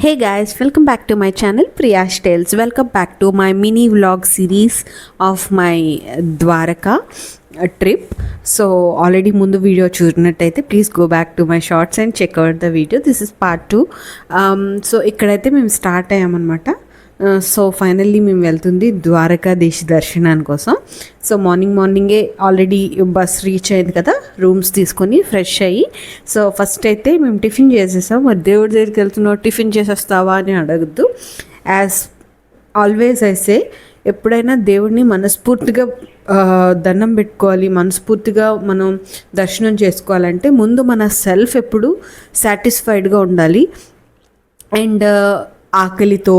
Hey guys, welcome back to my channel Priyash Tales. Welcome back to my mini vlog series of my Dwaraka trip. So already ముందు video చూసినట్టయితే please go back to my shorts and check out the video. This is part 2. So ఇక్కడైతే మేము start అయ్యామన్నమాట. So finally మేము వెళ్తుంది ద్వారకాధీశ్ దర్శనాని కోసం. So మార్నింగే already bus reach అయింది కదా, రూమ్స్ తీసుకొని ఫ్రెష్ అయ్యి సో ఫస్ట్ అయితే మేము టిఫిన్ చేసేసాం. మరి దేవుడి దగ్గరికి వెళ్తున్నావు, టిఫిన్ చేసేస్తావా అని అడగద్దు. యాజ్ ఆల్వేస్ అయితే ఎప్పుడైనా దేవుడిని మనస్ఫూర్తిగా దండం పెట్టుకోవాలి, మనస్ఫూర్తిగా మనం దర్శనం చేసుకోవాలంటే ముందు మన సెల్ఫ్ ఎప్పుడు సాటిస్ఫైడ్గా ఉండాలి. అండ్ ఆకలితో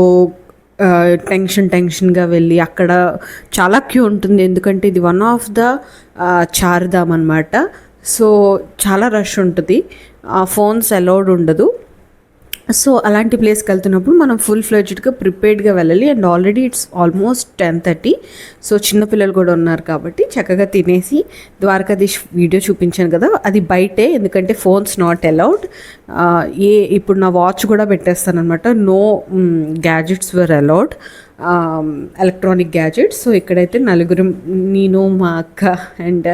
టెన్షన్గా వెళ్ళి అక్కడ చాలా క్యూ ఉంటుంది, ఎందుకంటే ఇది వన్ ఆఫ్ ద చార్ధామ్ అనమాట. సో చాలా రష్ ఉంటుంది, ఫోన్స్ అలౌడ్ ఉండదు. సో అలాంటి ప్లేస్కి వెళ్తున్నప్పుడు మనం ఫుల్ ఫ్లెడ్జ్డ్గా ప్రిపేర్డ్గా వెళ్ళాలి. And already it's almost 10:30. So చిన్నపిల్లలు కూడా ఉన్నారు కాబట్టి చక్కగా తినేసి ద్వారకాధీశ్ వీడియో చూపించాను కదా, అది బయటే, ఎందుకంటే ఫోన్స్ నాట్ అలౌడ్. ఇప్పుడు నా వాచ్ కూడా పెట్టేస్తాను అనమాట. నో గ్యాజెట్స్ వర్ అలౌడ్, ఎలక్ట్రానిక్ గ్యాజెట్స్. సో ఇక్కడైతే నలుగురు, నేను, మా అక్క అండ్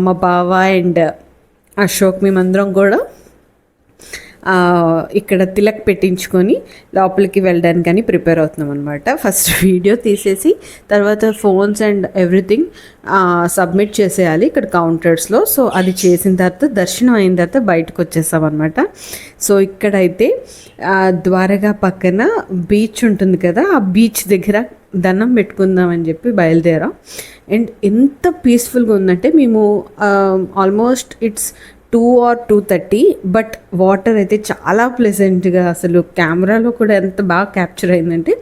మా బావ అండ్ అశోక్, మేమందరం కూడా ఇక్కడ తిలక్ పెట్టించుకొని లోపలికి వెళ్ళడానికని ప్రిపేర్ అవుతున్నాం అనమాట. ఫస్ట్ వీడియో తీసేసి తర్వాత ఫోన్స్ అండ్ ఎవ్రీథింగ్ సబ్మిట్ చేసేయాలి ఇక్కడ కౌంటర్స్లో. సో అది చేసిన తర్వాత దర్శనం అయిన తర్వాత బయటకు వచ్చేస్తాం అనమాట. సో ఇక్కడైతే ద్వారకా పక్కన బీచ్ ఉంటుంది కదా, ఆ బీచ్ దగ్గర దండం పెట్టుకుందామని చెప్పి బయలుదేరాం. అండ్ ఎంత పీస్ఫుల్గా ఉందంటే మేము almost it's 2 or 2:30, but water అయితే చాలా ప్లెజెంట్గా, అసలు కెమెరాలో కూడా ఎంత బాగా క్యాప్చర్ అయిందంటే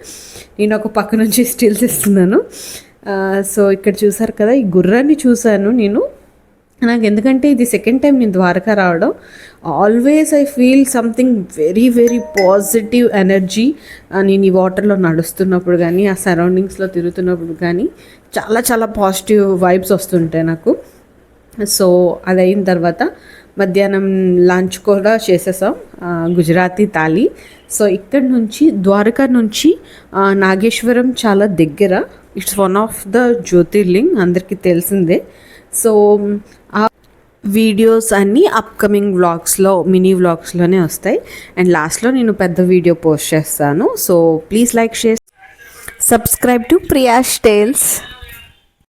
నేను ఒక పక్క నుంచి స్టిల్స్ ఇస్తున్నాను. సో ఇక్కడ చూసారు కదా, ఈ గుర్రాన్ని చూశాను నేను. నాకు ఎందుకంటే ఇది సెకండ్ టైం నేను ద్వారకా రావడం. Always I feel something very very positive energy. నేను ఈ వాటర్లో నడుస్తున్నప్పుడు కానీ, ఆ సరౌండింగ్స్లో తిరుగుతున్నప్పుడు కానీ చాలా చాలా పాజిటివ్ వైబ్స్ వస్తుంటాయి నాకు. సో అది అయిన తర్వాత మధ్యాహ్నం లంచ్ కూడా చేసేసాం, గుజరాతీ థాలీ. సో ఇక్కడ నుంచి ద్వారకా నుంచి నాగేశ్వరం చాలా దగ్గర. It's one of the Jyotirling, అందరికీ తెలిసిందే. సో ఆ వీడియోస్ అన్నీ అప్కమింగ్ వ్లాగ్స్లో, మినీ వ్లాగ్స్లోనే వస్తాయి. అండ్ లాస్ట్లో నేను పెద్ద వీడియో పోస్ట్ చేస్తాను. So please like, share, subscribe to Priyash tiles.